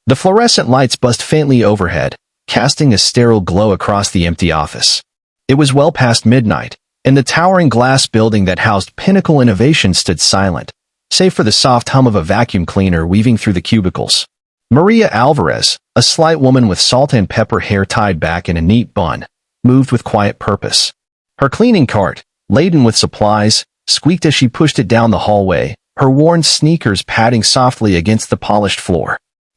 The fluorescent lights buzzed faintly overhead, casting a sterile glow across the empty office. It was well past midnight, and the towering glass building that housed Pinnacle Innovation stood silent, save for the soft hum of a vacuum cleaner weaving through the cubicles. Maria Alvarez, a slight woman with salt and pepper hair tied back in a neat bun, moved with quiet purpose. Her cleaning cart, laden with supplies, squeaked as she pushed it down the hallway, her worn sneakers padding softly against the polished floor.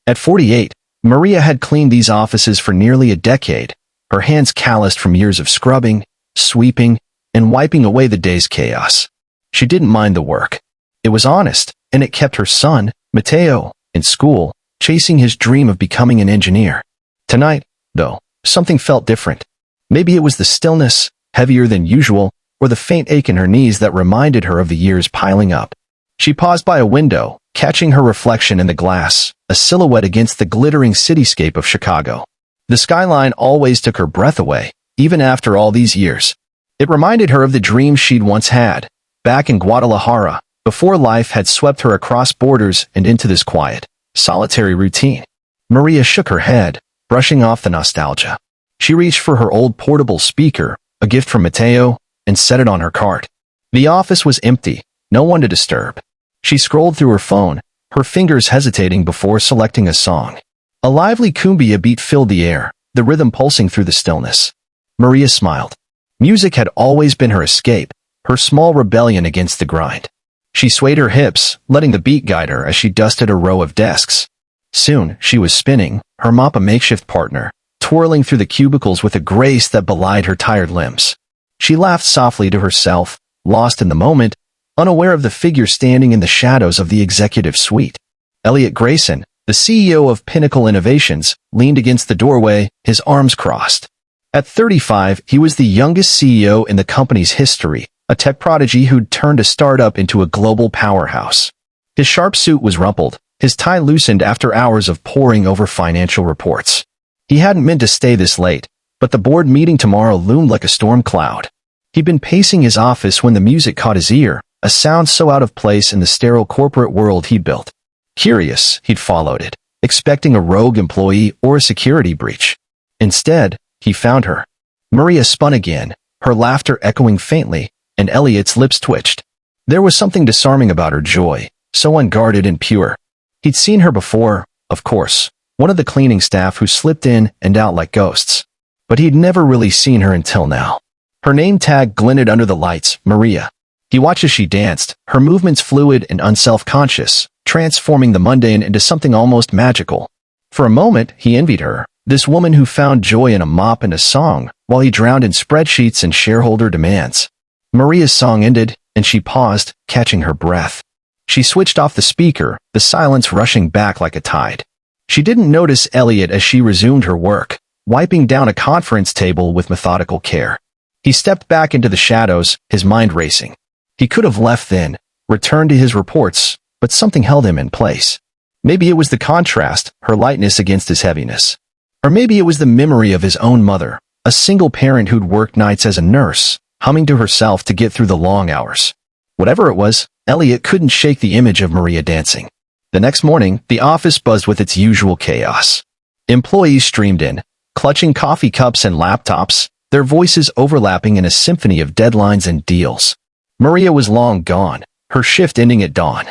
At 48, Maria had cleaned these offices for nearly a decade, her hands calloused from years of scrubbing, sweeping, and wiping away the day's chaos. She didn't mind the work. It was honest, and it kept her son, Mateo, in school, chasing his dream of becoming an engineer. Tonight, though, something felt different. Maybe it was the stillness, heavier than usual, or the faint ache in her knees that reminded her of the years piling up. She paused by a window, catching her reflection in the glass, a silhouette against the glittering cityscape of Chicago. The skyline always took her breath away, even after all these years. It reminded her of the dreams she'd once had, back in Guadalajara, before life had swept her across borders and into this quiet, solitary routine. Maria shook her head, brushing off the nostalgia. She reached for her old portable speaker, a gift from Mateo, and set it on her cart. The office was empty, no one to disturb. She scrolled through her phone, her fingers hesitating before selecting a song. A lively cumbia beat filled the air, the rhythm pulsing through the stillness. Maria smiled. Music had always been her escape, her small rebellion against the grind. She swayed her hips, letting the beat guide her as she dusted a row of desks. Soon, she was spinning, her mop a makeshift partner, twirling through the cubicles with a grace that belied her tired limbs. She laughed softly to herself, lost in the moment, unaware of the figure standing in the shadows of the executive suite. Elliot Grayson, the CEO of Pinnacle Innovations, leaned against the doorway, his arms crossed. At 35, he was the youngest CEO in the company's history, a tech prodigy who'd turned a startup into a global powerhouse. His sharp suit was rumpled, his tie loosened after hours of poring over financial reports. He hadn't meant to stay this late, but the board meeting tomorrow loomed like a storm cloud. He'd been pacing his office when the music caught his ear, a sound so out of place in the sterile corporate world he'd built. Curious, he'd followed it, expecting a rogue employee or a security breach. Instead, he found her. Maria spun again, her laughter echoing faintly, and Elliot's lips twitched. There was something disarming about her joy, so unguarded and pure. He'd seen her before, of course, one of the cleaning staff who slipped in and out like ghosts. But he'd never really seen her until now. Her name tag glinted under the lights, Maria. He watched as she danced, her movements fluid and unself-conscious, transforming the mundane into something almost magical. For a moment, he envied her, this woman who found joy in a mop and a song, while he drowned in spreadsheets and shareholder demands. Maria's song ended, and she paused, catching her breath. She switched off the speaker, the silence rushing back like a tide. She didn't notice Elliot as she resumed her work, wiping down a conference table with methodical care. He stepped back into the shadows, his mind racing. He could have left then, returned to his reports, but something held him in place. Maybe it was the contrast, her lightness against his heaviness. Or maybe it was the memory of his own mother, a single parent who'd worked nights as a nurse, humming to herself to get through the long hours. Whatever it was, Elliot couldn't shake the image of Maria dancing. The next morning, the office buzzed with its usual chaos. Employees streamed in, clutching coffee cups and laptops, their voices overlapping in a symphony of deadlines and deals. Maria was long gone, her shift ending at dawn.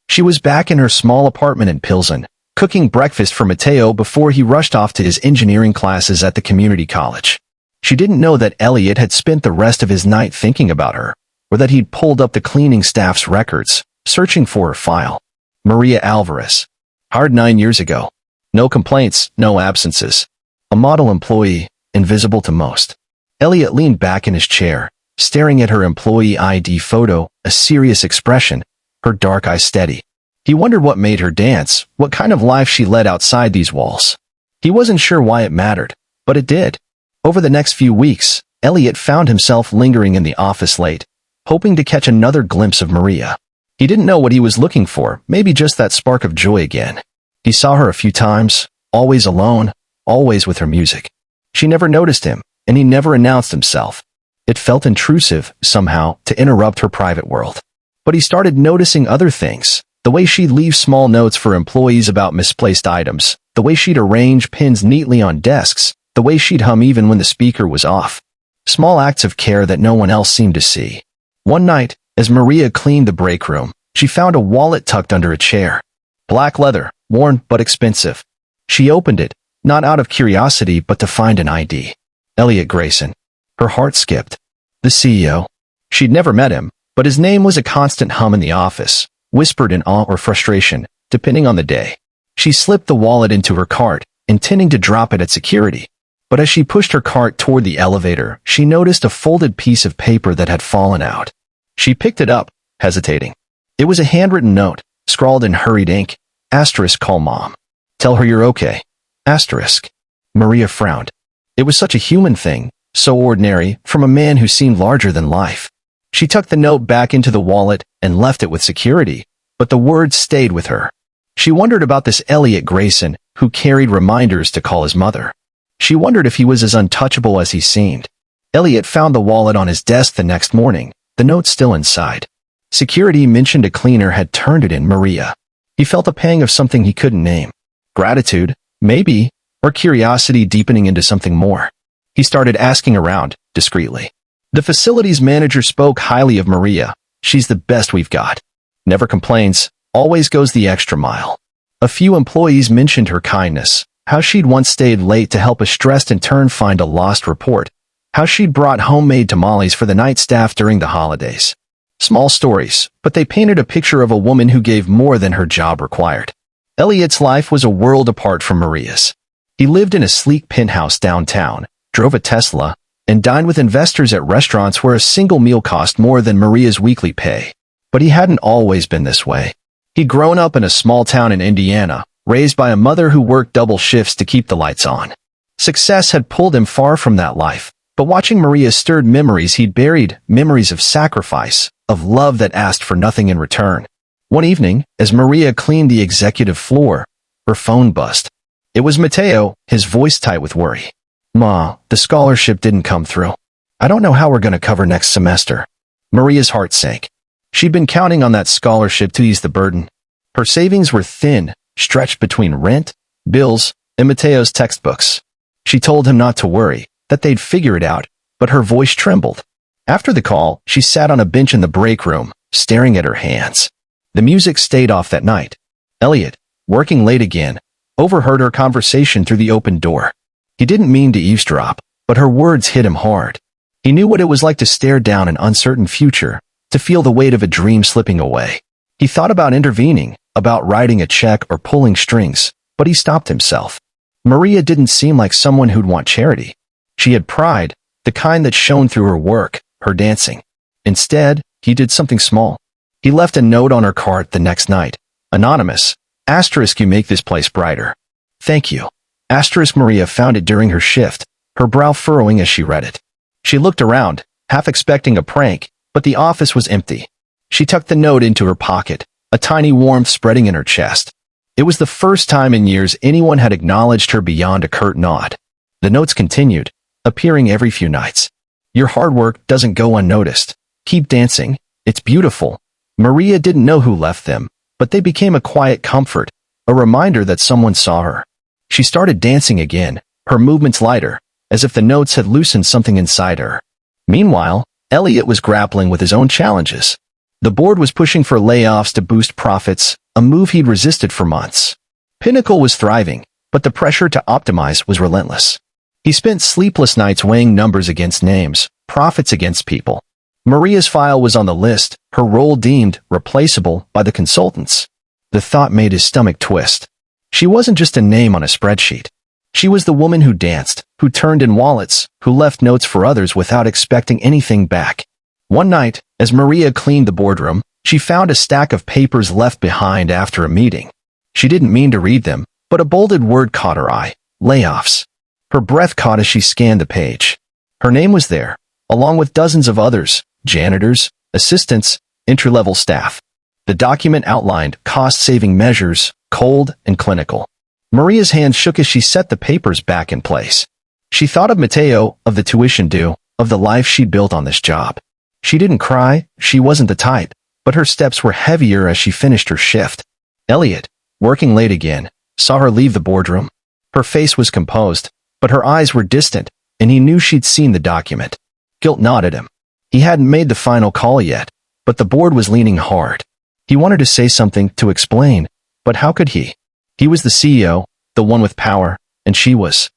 She was back in her small apartment in Pilsen, cooking breakfast for Mateo before he rushed off to his engineering classes at the community college. She didn't know that Elliot had spent the rest of his night thinking about her, or that he'd pulled up the cleaning staff's records, searching for her file. Maria Alvarez. Hired 9 years ago. No complaints, no absences. A model employee, invisible to most. Elliot leaned back in his chair, staring at her employee ID photo, a serious expression, her dark eyes steady. He wondered what made her dance, what kind of life she led outside these walls. He wasn't sure why it mattered, but it did. Over the next few weeks, Elliot found himself lingering in the office late, hoping to catch another glimpse of Maria. He didn't know what he was looking for, maybe just that spark of joy again. He saw her a few times, always alone, always with her music. She never noticed him, and he never announced himself. It felt intrusive, somehow, to interrupt her private world. But he started noticing other things, the way she'd leave small notes for employees about misplaced items, the the way she'd arrange pins neatly on desks, the way she'd hum even when the speaker was off. Small acts of care that no one else seemed to see. One night, as Maria cleaned the break room, she found a wallet tucked under a chair. Black leather, worn but expensive. She opened it, not out of curiosity but to find an ID. Elliot Grayson. Her heart skipped. The CEO. She'd never met him, but his name was a constant hum in the office, whispered in awe or frustration, depending on the day. She slipped the wallet into her cart, intending to drop it at security. But as she pushed her cart toward the elevator, she noticed a folded piece of paper that had fallen out. She picked it up, hesitating. It was a handwritten note, scrawled in hurried ink. Asterisk, call mom. Tell her you're okay. Asterisk. Maria frowned. It was such a human thing, so ordinary, from a man who seemed larger than life. She tucked the note back into the wallet and left it with security, but the words stayed with her. She wondered about this Elliot Grayson, who carried reminders to call his mother. She wondered if he was as untouchable as he seemed. Elliot found the wallet on his desk the next morning, the note still inside. Security mentioned a cleaner had turned it in Maria. He felt a pang of something he couldn't name. Gratitude, maybe, or curiosity deepening into something more. He started asking around, discreetly. The facilities manager spoke highly of Maria. She's the best we've got. Never complains, always goes the extra mile. A few employees mentioned her kindness, how she'd once stayed late to help a stressed intern find a lost report, how she'd brought homemade tamales for the night staff during the holidays. Small stories, but they painted a picture of a woman who gave more than her job required. Elliot's life was a world apart from Maria's. He lived in a sleek penthouse downtown, drove a Tesla, and dined with investors at restaurants where a single meal cost more than Maria's weekly pay. But he hadn't always been this way. He'd grown up in a small town in Indiana, raised by a mother who worked double shifts to keep the lights on. Success had pulled him far from that life, but watching Maria stirred memories he'd buried, memories of sacrifice, of love that asked for nothing in return. One evening, as Maria cleaned the executive floor, her phone buzzed. It was Mateo, his voice tight with worry. Ma, the scholarship didn't come through. I don't know how we're going to cover next semester. Maria's heart sank. She'd been counting on that scholarship to ease the burden. Her savings were thin, stretched between rent, bills, and Mateo's textbooks. She told him not to worry, that they'd figure it out, but her voice trembled. After the call, she sat on a bench in the break room, staring at her hands. The music stayed off that night. Elliot, working late again, overheard her conversation through the open door. He didn't mean to eavesdrop, but her words hit him hard. He knew what it was like to stare down an uncertain future, to feel the weight of a dream slipping away. He thought about intervening, about writing a check or pulling strings, but he stopped himself. Maria didn't seem like someone who'd want charity. She had pride, the kind that shone through her work, her dancing. Instead, he did something small. He left a note on her cart the next night. Anonymous. Asterisk, you make this place brighter. Thank you. Asterisk. Maria found it during her shift, her brow furrowing as she read it. She looked around, half expecting a prank, but the office was empty. She tucked the note into her pocket, a tiny warmth spreading in her chest. It was the first time in years anyone had acknowledged her beyond a curt nod. The notes continued, appearing every few nights. Your hard work doesn't go unnoticed. Keep dancing. It's beautiful. Maria didn't know who left them, but they became a quiet comfort, a reminder that someone saw her. She started dancing again, her movements lighter, as if the notes had loosened something inside her. Meanwhile, Elliot was grappling with his own challenges. The board was pushing for layoffs to boost profits, a move he'd resisted for months. Pinnacle was thriving, but the pressure to optimize was relentless. He spent sleepless nights weighing numbers against names, profits against people. Maria's file was on the list, her role deemed replaceable by the consultants. The thought made his stomach twist. She wasn't just a name on a spreadsheet. She was the woman who danced, who turned in wallets, who left notes for others without expecting anything back. One night, as Maria cleaned the boardroom, she found a stack of papers left behind after a meeting. She didn't mean to read them, but a bolded word caught her eye: layoffs. Her breath caught as she scanned the page. Her name was there, along with dozens of others, janitors, assistants, entry-level staff. The document outlined cost-saving measures, cold and clinical. Maria's hand shook as she set the papers back in place. She thought of Mateo, of the tuition due, of the life she'd built on this job. She didn't cry, she wasn't the type, but her steps were heavier as she finished her shift. Elliot, working late again, saw her leave the boardroom. Her face was composed, but her eyes were distant, and he knew she'd seen the document. Guilt gnawed at him. He hadn't made the final call yet, but the board was leaning hard. He wanted to say something, to explain, but how could he? He was the CEO, the one with power, and she was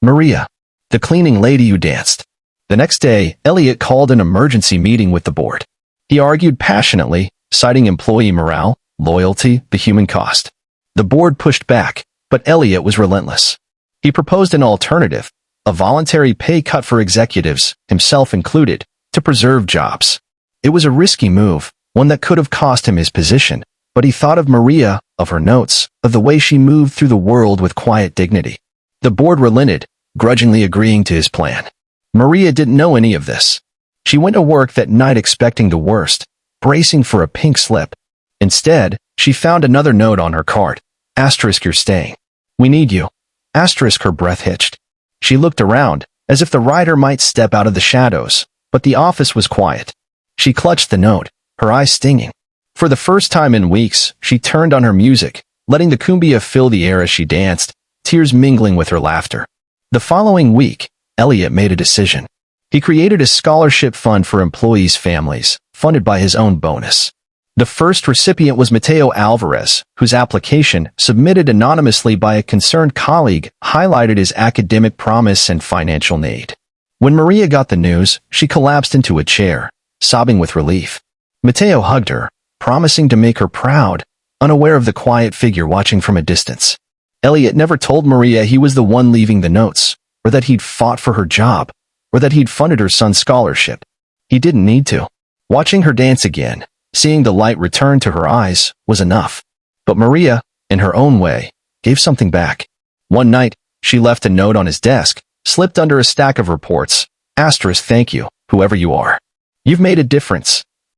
Maria, the cleaning lady who danced. The next day, Elliot called an emergency meeting with the board. He argued passionately, citing employee morale, loyalty, the human cost. The board pushed back, but Elliot was relentless. He proposed an alternative, a voluntary pay cut for executives, himself included, to preserve jobs. It was a risky move, one that could have cost him his position, but he thought of Maria, of her notes, of the way she moved through the world with quiet dignity. The board relented, grudgingly agreeing to his plan. Maria didn't know any of this. She went to work that night expecting the worst, bracing for a pink slip. Instead, she found another note on her card. Asterisk, you're staying. We need you. Asterisk, her breath hitched. She looked around, as if the writer might step out of the shadows, but the office was quiet. She clutched the note, her eyes stinging. For the first time in weeks, she turned on her music, letting the cumbia fill the air as she danced, tears mingling with her laughter. The following week, Elliot made a decision. He created a scholarship fund for employees' families, funded by his own bonus. The first recipient was Mateo Alvarez, whose application, submitted anonymously by a concerned colleague, highlighted his academic promise and financial need. When Maria got the news, she collapsed into a chair, sobbing with relief. Mateo hugged her, promising to make her proud, unaware of the quiet figure watching from a distance. Elliot never told Maria he was the one leaving the notes, or that he'd fought for her job, or that he'd funded her son's scholarship. He didn't need to. Watching her dance again, seeing the light return to her eyes, was enough. But Maria, in her own way, gave something back. One night, she left a note on his desk, slipped under a stack of reports. Asterisk, thank you, whoever you are. You've made a difference.